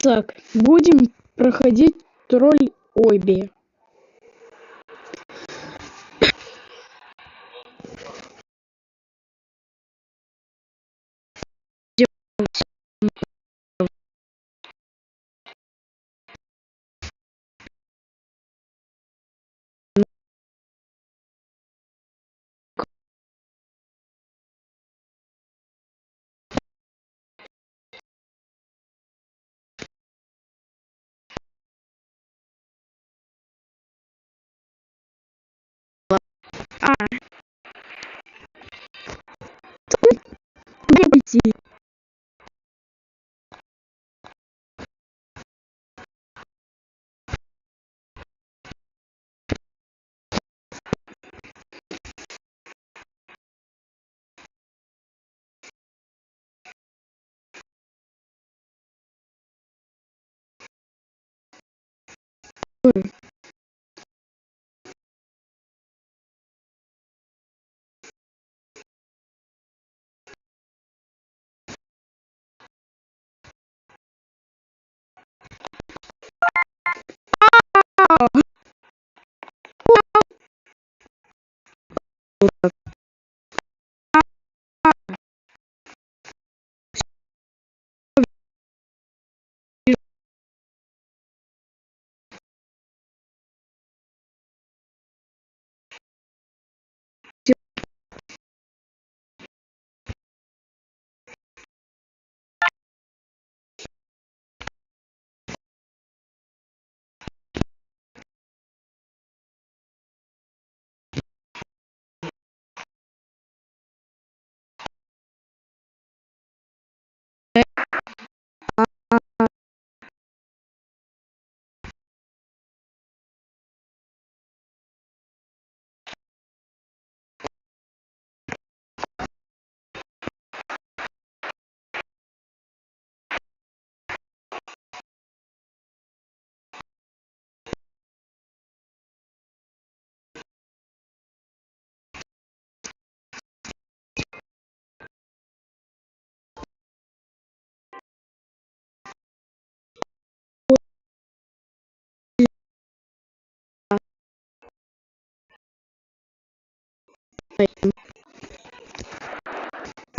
Так, будем проходить тролль Ойби. А, куда пойти?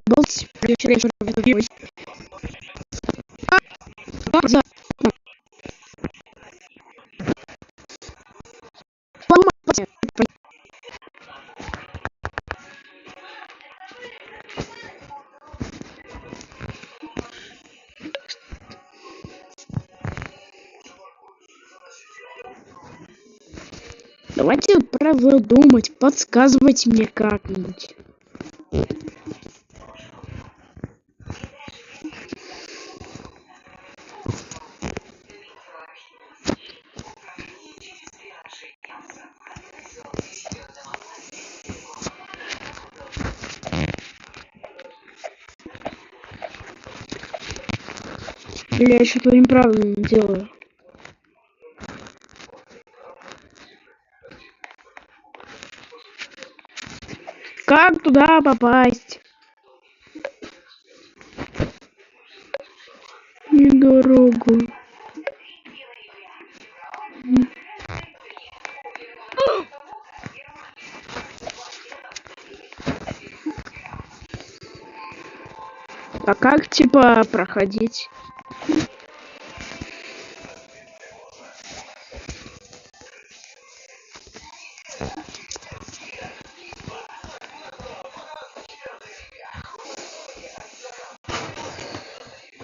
Болтись, превращайся в это. Давайте правила думать, подсказывайте мне как-нибудь. Или я что-то неправильно делаю. Как туда попасть? Не дорогу. А как типа проходить?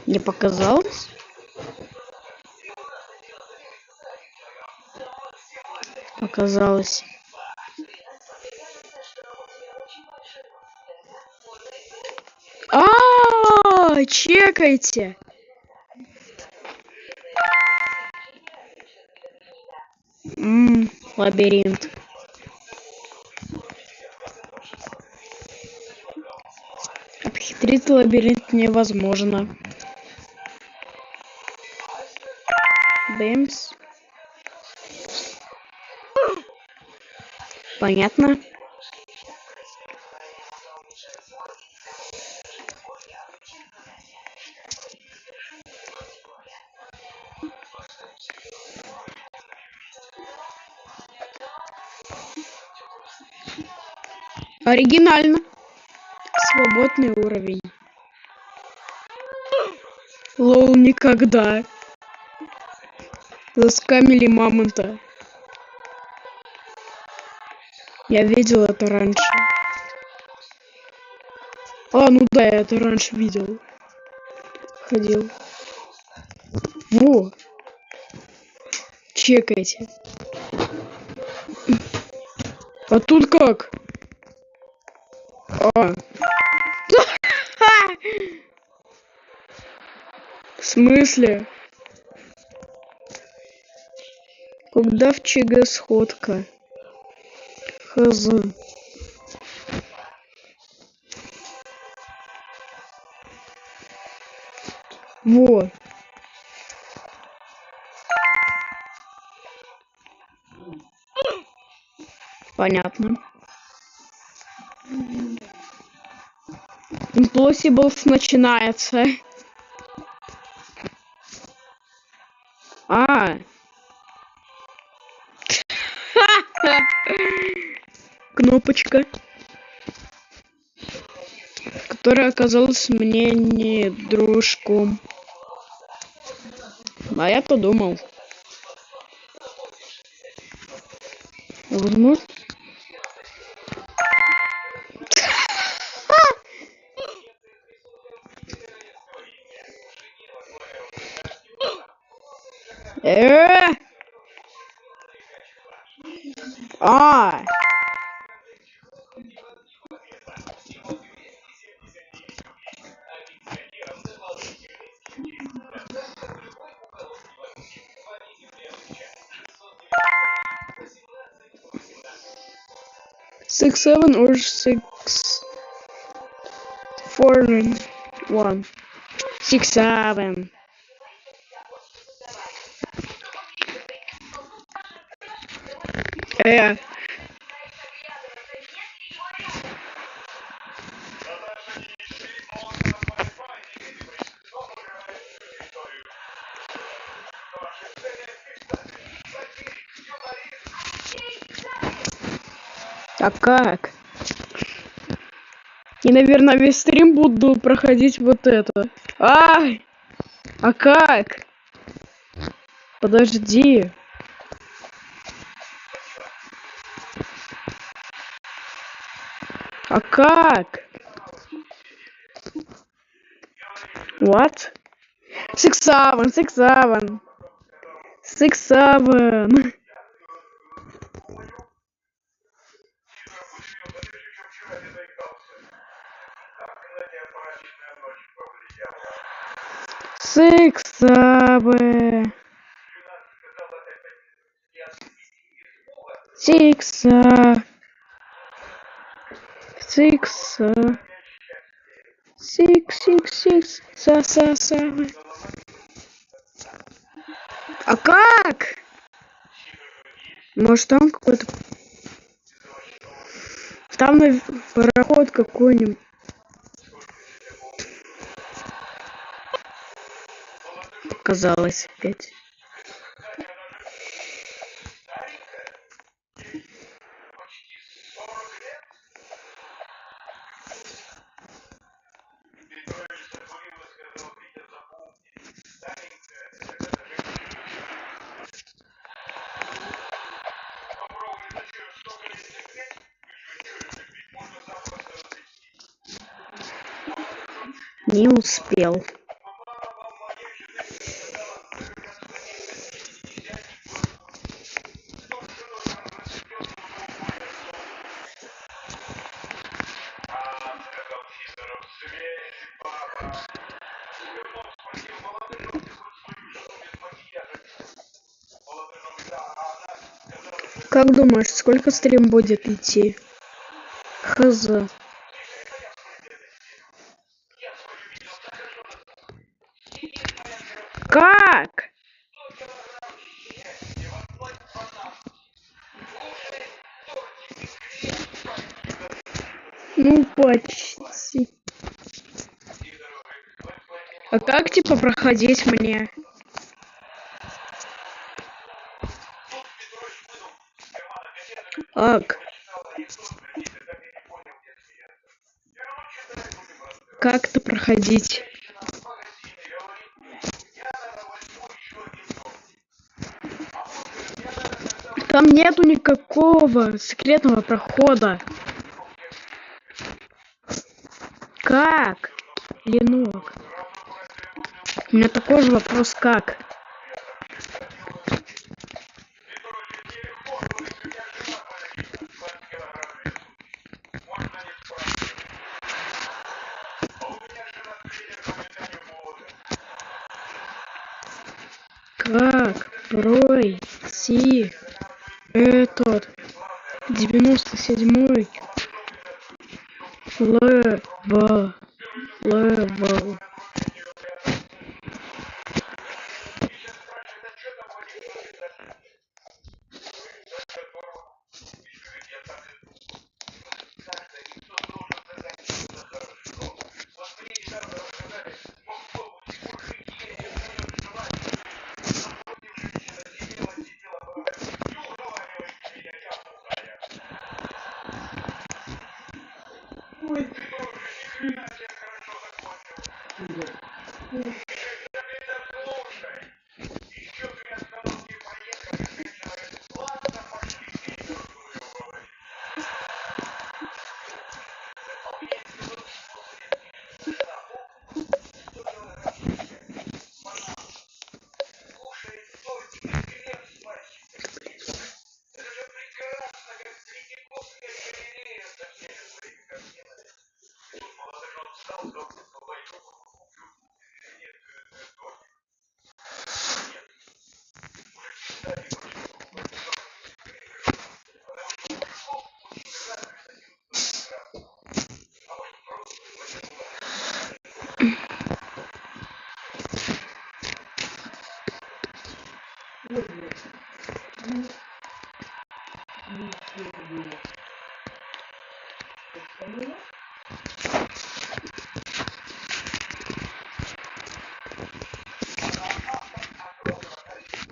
Мне показалось? Показалось. Чекайте. Лабиринт. Обхитрить лабиринт невозможно. Бэмс. Понятно. Оригинально. Свободный уровень. Лол, никогда. Заскамили мамонта. Я видел это раньше. Ну да, я это раньше видел. Ходил. Во! Чекайте. А тут как? В смысле? Когда в ЧГ сходка? Хз. Во. Понятно. Impossibles начинается. Кнопочка, которая оказалась мне не дружком. А я-то думал. Возможно. Six, 7 or 6, 4, 1. 6, 7. А как? И, наверное, весь стрим буду проходить вот это. А как? Подожди. А как? What? 6, 7, 6, 7. 6, 7. Six, 7. 6, 6, 6, 6, 7. А как? Может там какой-то... Там пароход какой-нибудь. Казалось опять. Не успел. Как думаешь, сколько стрим будет идти? Хз. Как? Ну, почти. А как, типа, проходить мне? Ак. Как-то проходить. Там нету никакого секретного прохода. Как? Ленок. У меня такой же вопрос, как? Как пройти этот 97-й левел?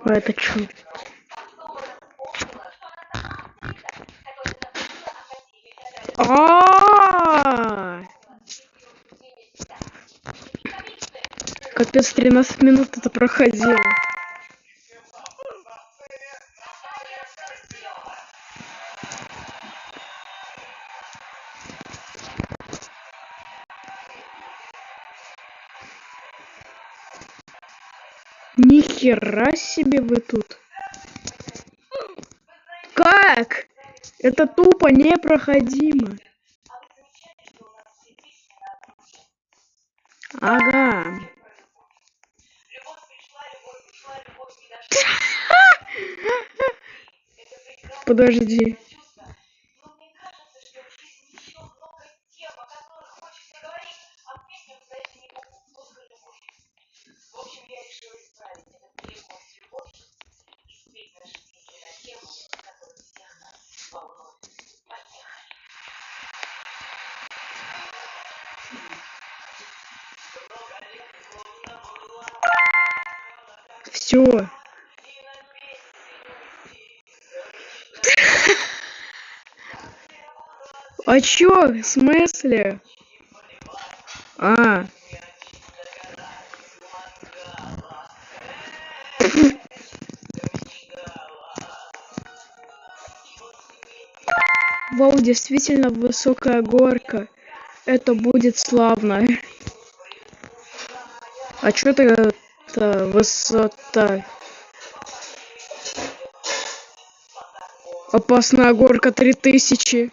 А это чё? Капец, 13 минут это проходило. Ни хера себе вы тут. Как? Это тупо непроходимо. Ага. Подожди. Все. А чё? В смысле? Вау, действительно высокая горка. Это будет славно. А чё это высота? Опасная горка 3000.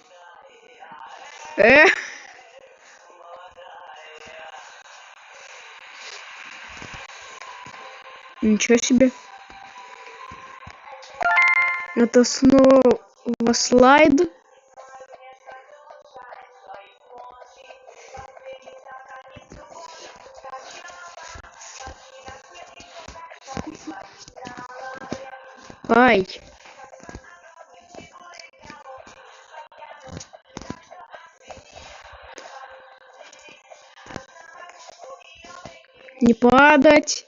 Ничего себе. Это снова слайд. Ай. Не падать.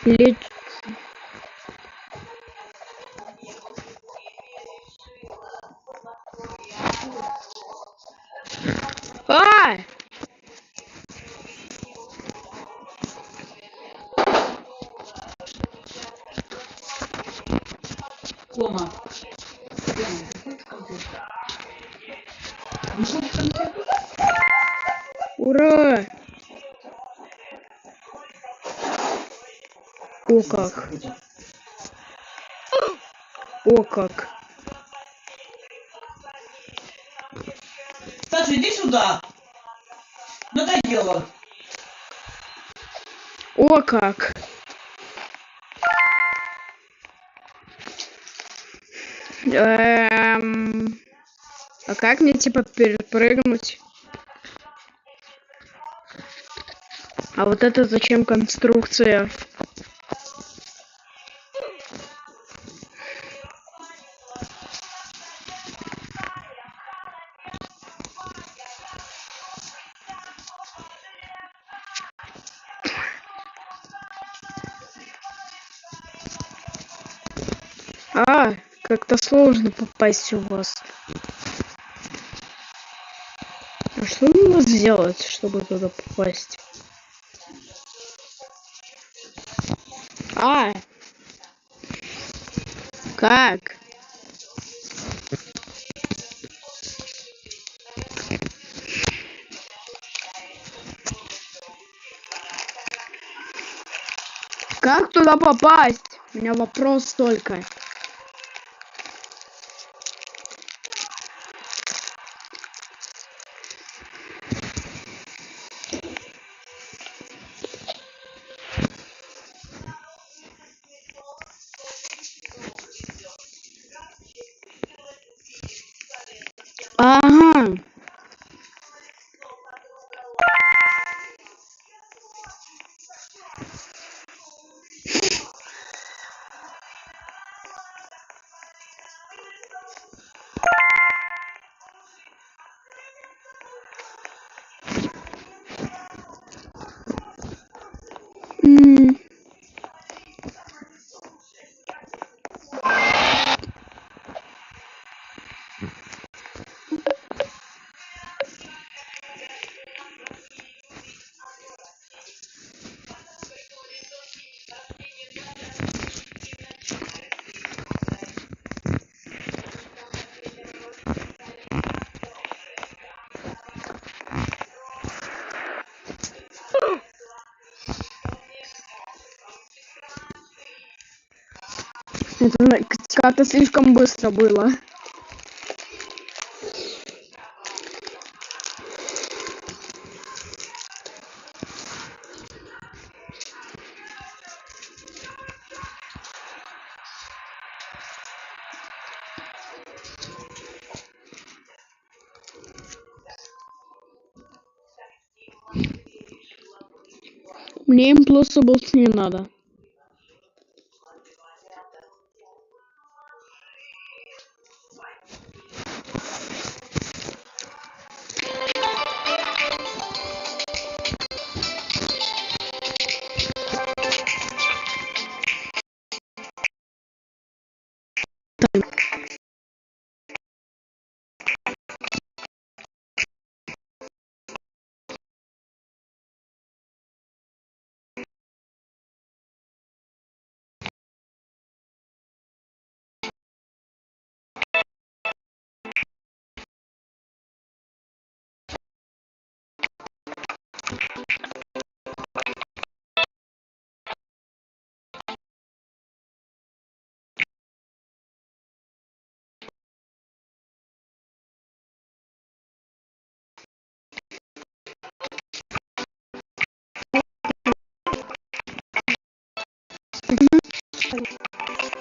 Леч... А! Кома. Ура! О как! О как! Саша, иди сюда. Надоело. О как! А как мне типа перепрыгнуть? А вот это зачем конструкция? А, как-то сложно попасть у вас. А что надо сделать, чтобы туда попасть? А, как? Как туда попасть? У меня вопрос только. Ага. М. Это как-то слишком быстро было. Мне Impossible не надо.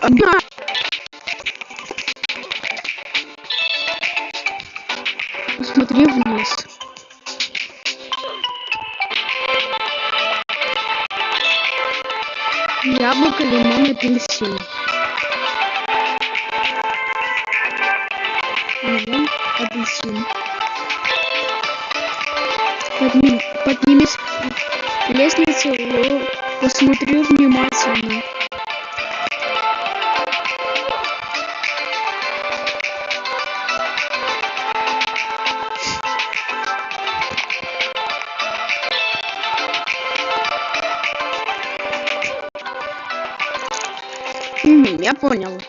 Ага. Посмотри вниз. Яблоко, лимон, апельсин. Лимон, апельсин. Поднимись к лестнице Посмотри внимательно. Я понял.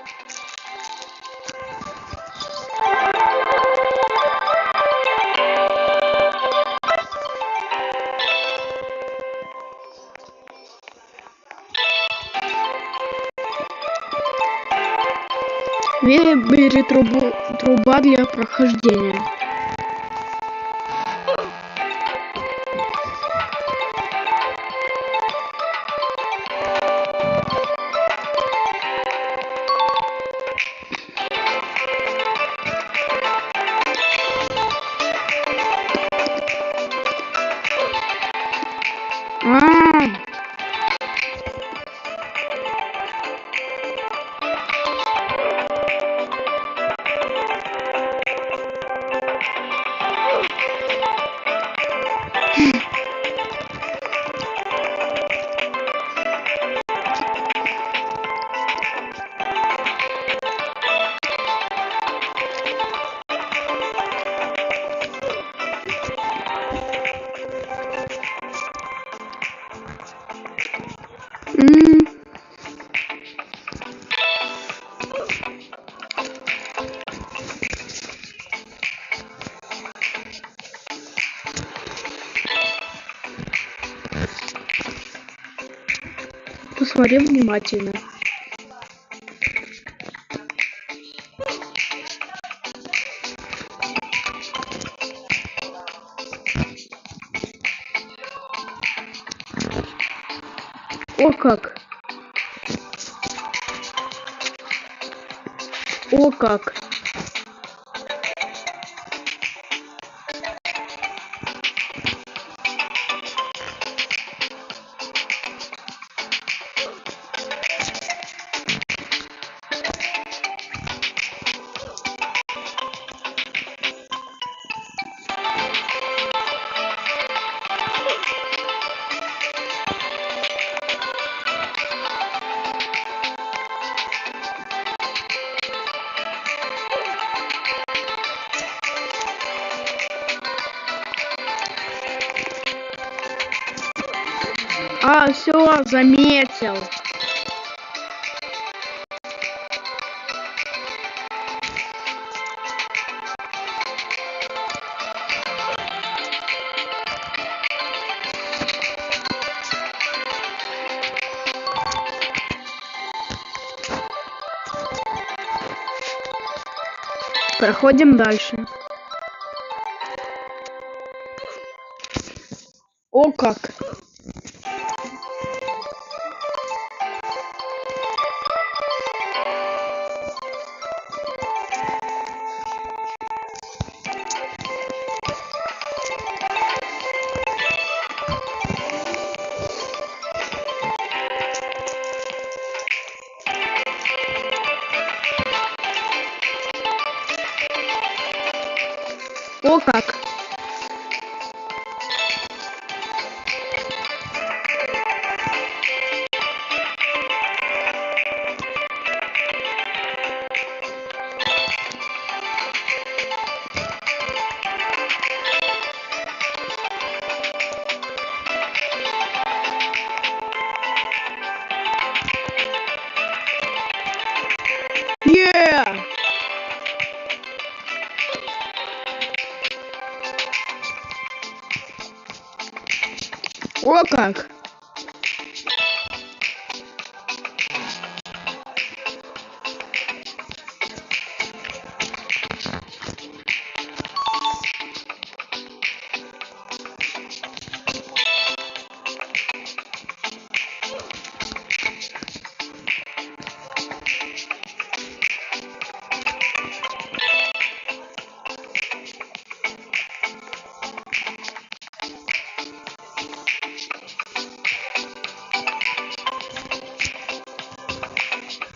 Выбери труба для прохождения. Посмотри внимательно. О как! О как! А, все, заметил. Проходим дальше. О как! О как! Yeah! О как!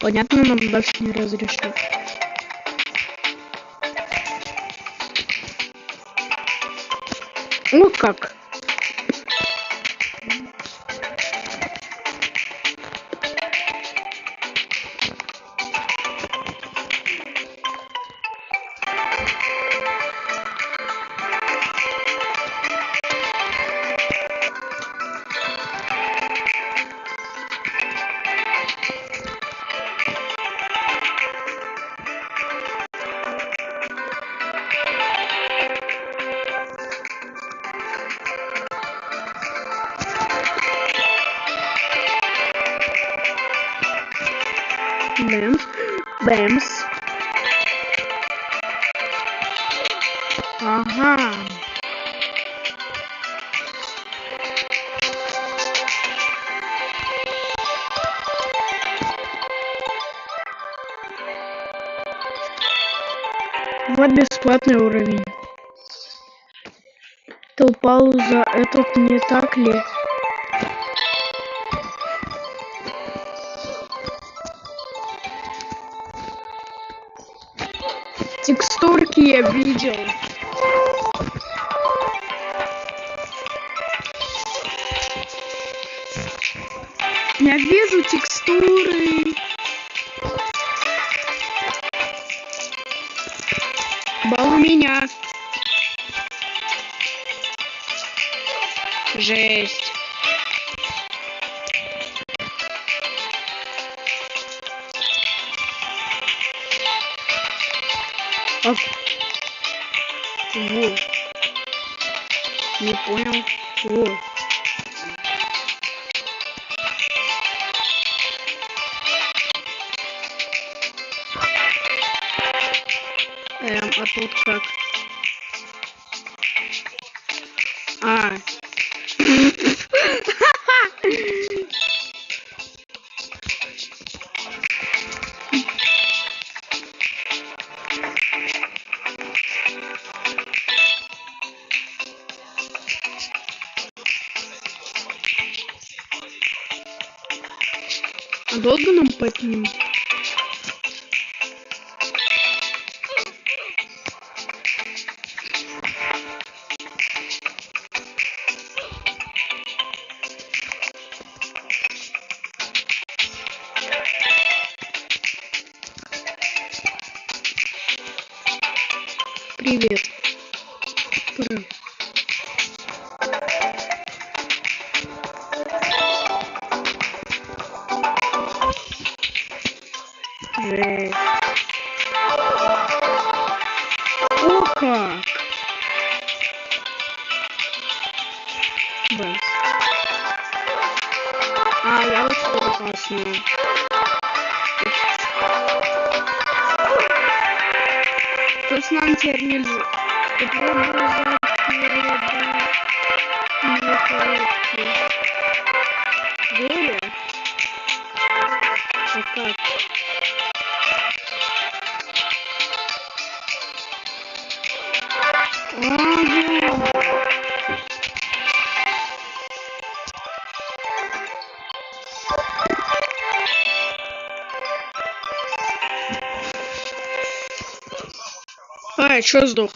Понятно, нам дальше не разрешат. Ну как? Бэмс. Ага. Вот бесплатный уровень. Толпал за этот, не так ли? Текстурки я видел. Я вижу текстуры. Бал у меня. Жесть. А... Во. Не понял. Во. А тут как? А. А долго нам поднимем? Привет. Жесть. О, как! Бэмс. А, я вот что опасную. То есть нам теперь нельзя. Горе? А как? А, чё сдох?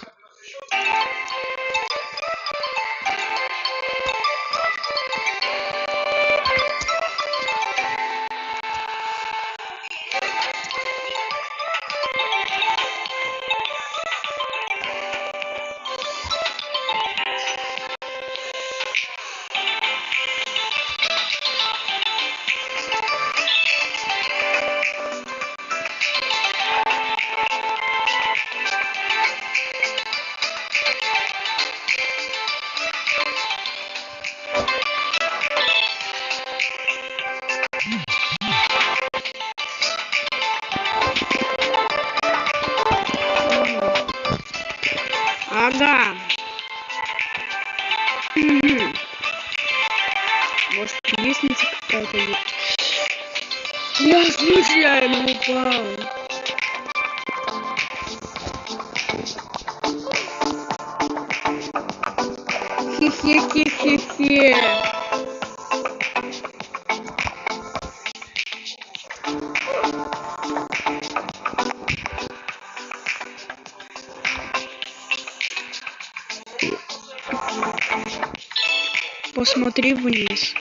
Ага. Может, лестница какая-то есть? Я случайно упал. Хе-хе-хе-хе-хе. Посмотри вниз.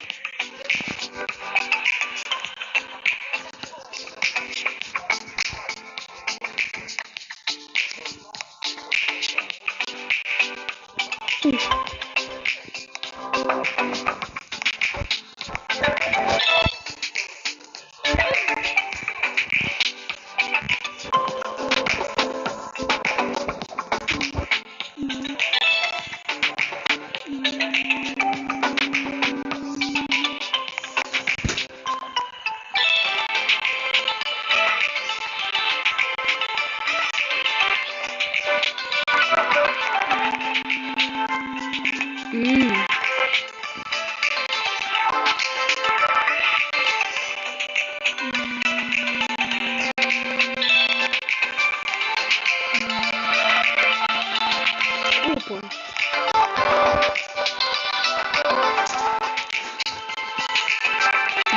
телефон.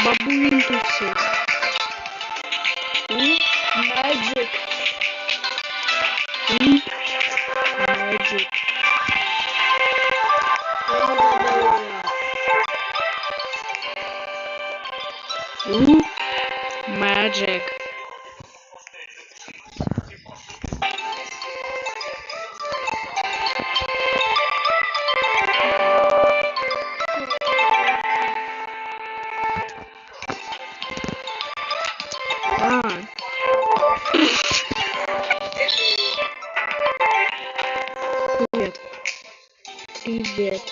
Бабуин тут все. Magic. Magic. Magic. Привет. Привет.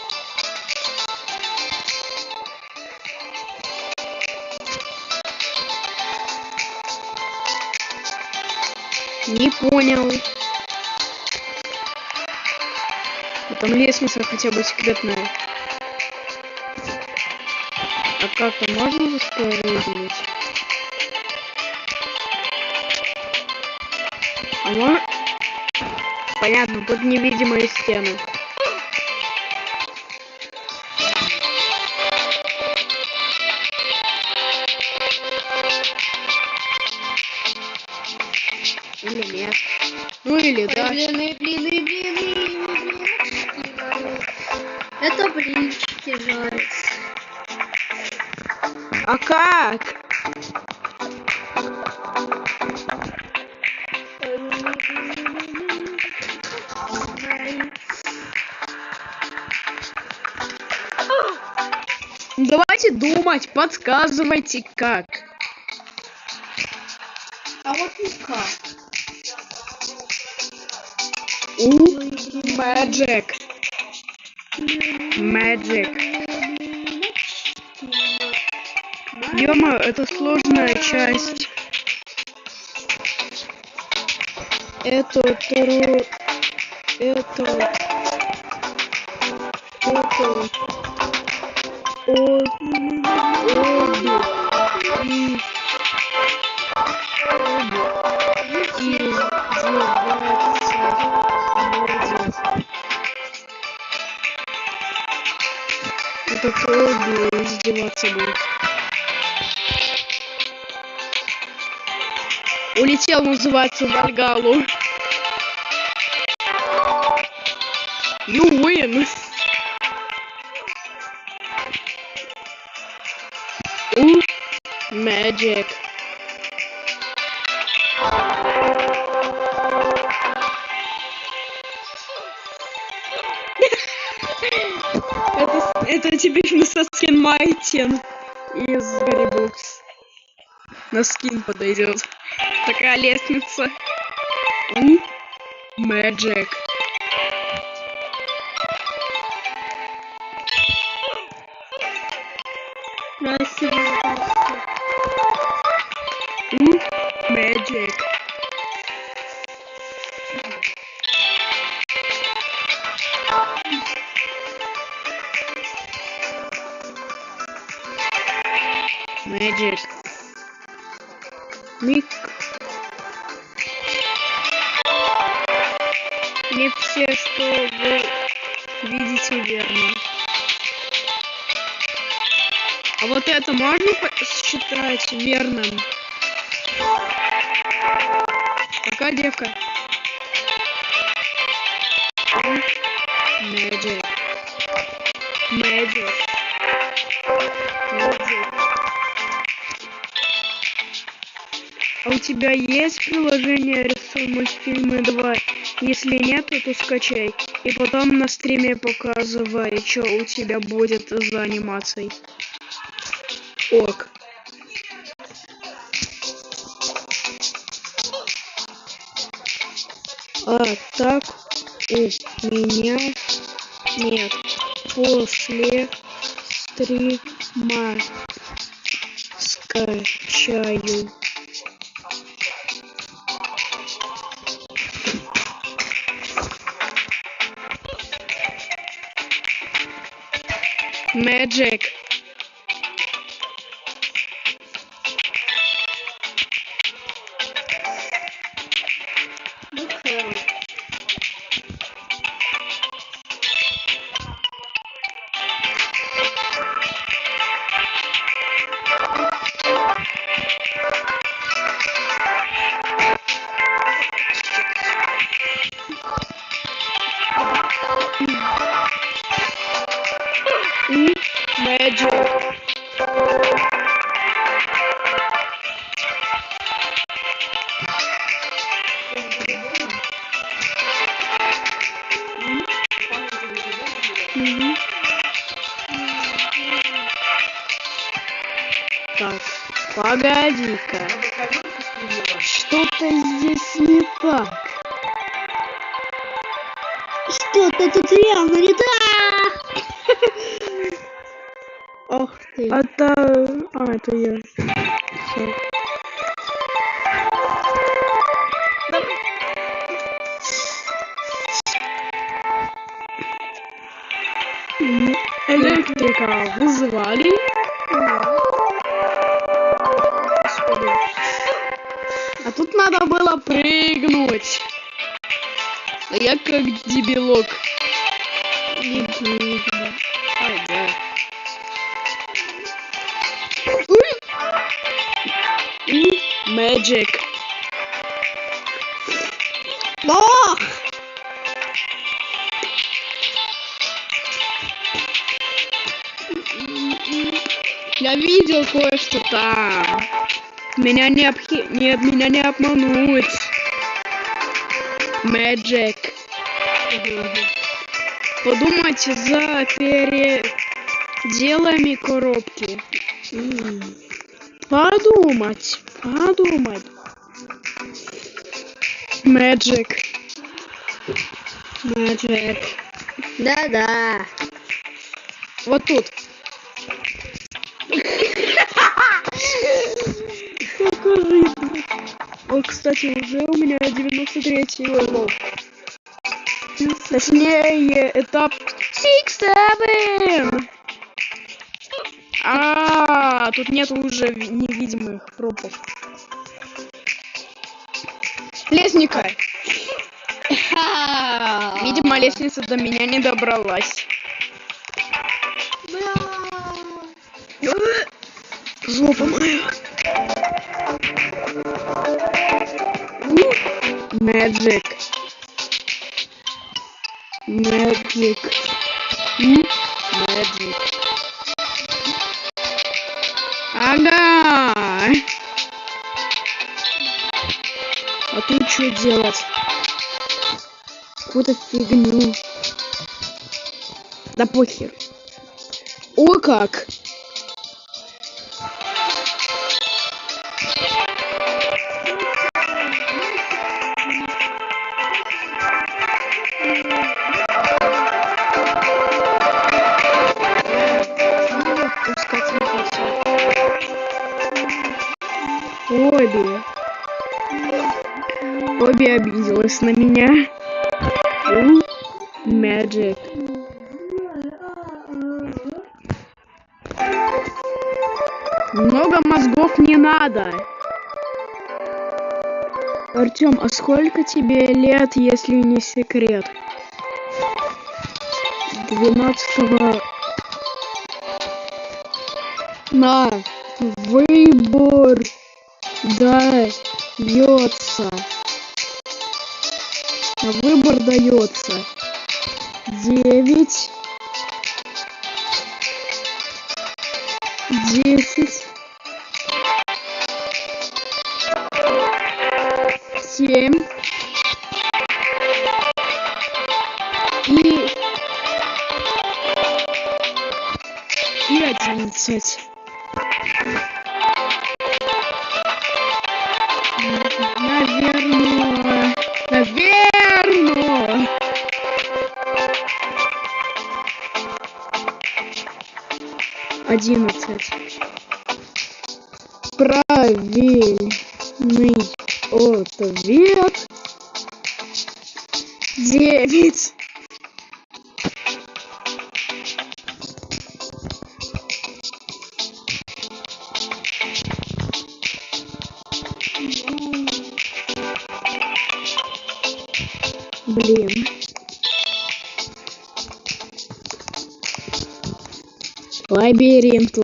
Не понял. А там лестница хотя бы секретная. А как-то можно воспроизводить? А можно? Понятно, тут невидимые стены. Или нет. Ну или да. Блин. Это блинчики жарятся. А как? Давайте думать, подсказывайте как. А вот никак. Magic. Magic. Ё-моё, это сложная часть. Это. Это Фроби издеваться будет. Улетел, называется, в Вальгалу. You win. Magic. Это тебе на скин Майтин из Гаррибокс. На скин подойдет. Такая лестница. Magic. Magic. Magic. Мик. Не все, что вы видите, верно. А вот это можно считать верным? Какая девка? Magic. Magic. Magic. А у тебя есть приложение «Рисуй мультфильмы 2»? Если нет, то скачай. И потом на стриме показывай, что у тебя будет за анимацией. Ок. А так у меня нет. После стрима скачаю. Magic. Magic. Мгм. Так, погоди-ка. Что-то здесь не так. Что-то тут явно не так. Ох ты. Это я. Всё. Электрика вызывали. Господи. А тут надо было прыгнуть. А я как дебилок. Ага. Magic. Ох! Я видел кое-что там. Меня не обмануть. Magic. Подумайте за переделами коробки. Подумать. Magic. Да-да. Вот тут. Покажи. Ой, кстати, уже у меня 93-й левел. Точнее, этап 6-7. Тут нет уже невидимых пропов. Лестника. Видимо, лестница до меня не добралась. Жопа моя. Magic. Ага. А тут что делать? Какую-то фигню. Да похер. О как! Обе обиделась на меня. Magic. Много мозгов не надо. Артём, а сколько тебе лет, если не секрет? 12-го. На выбор дается. На выбор дается 9, 10, 7 и 11. Наверное. 11. Правильный ответ 9. Блин. Лабиринт.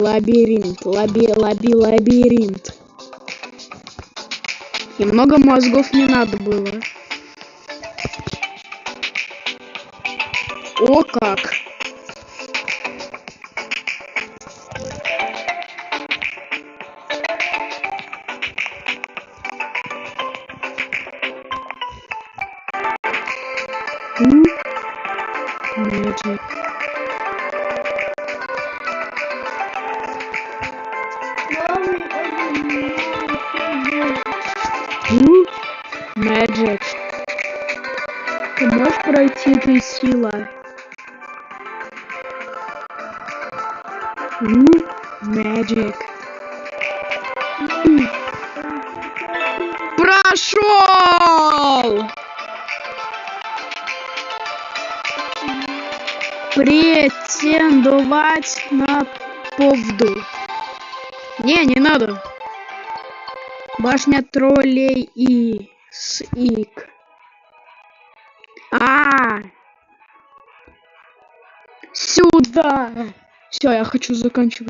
И много мозгов не надо было. О как! высшая сила. Magic. Прошел! Претендовать на поводу. Не надо. Башня троллей и СИК. Сюда. Все, я хочу заканчивать.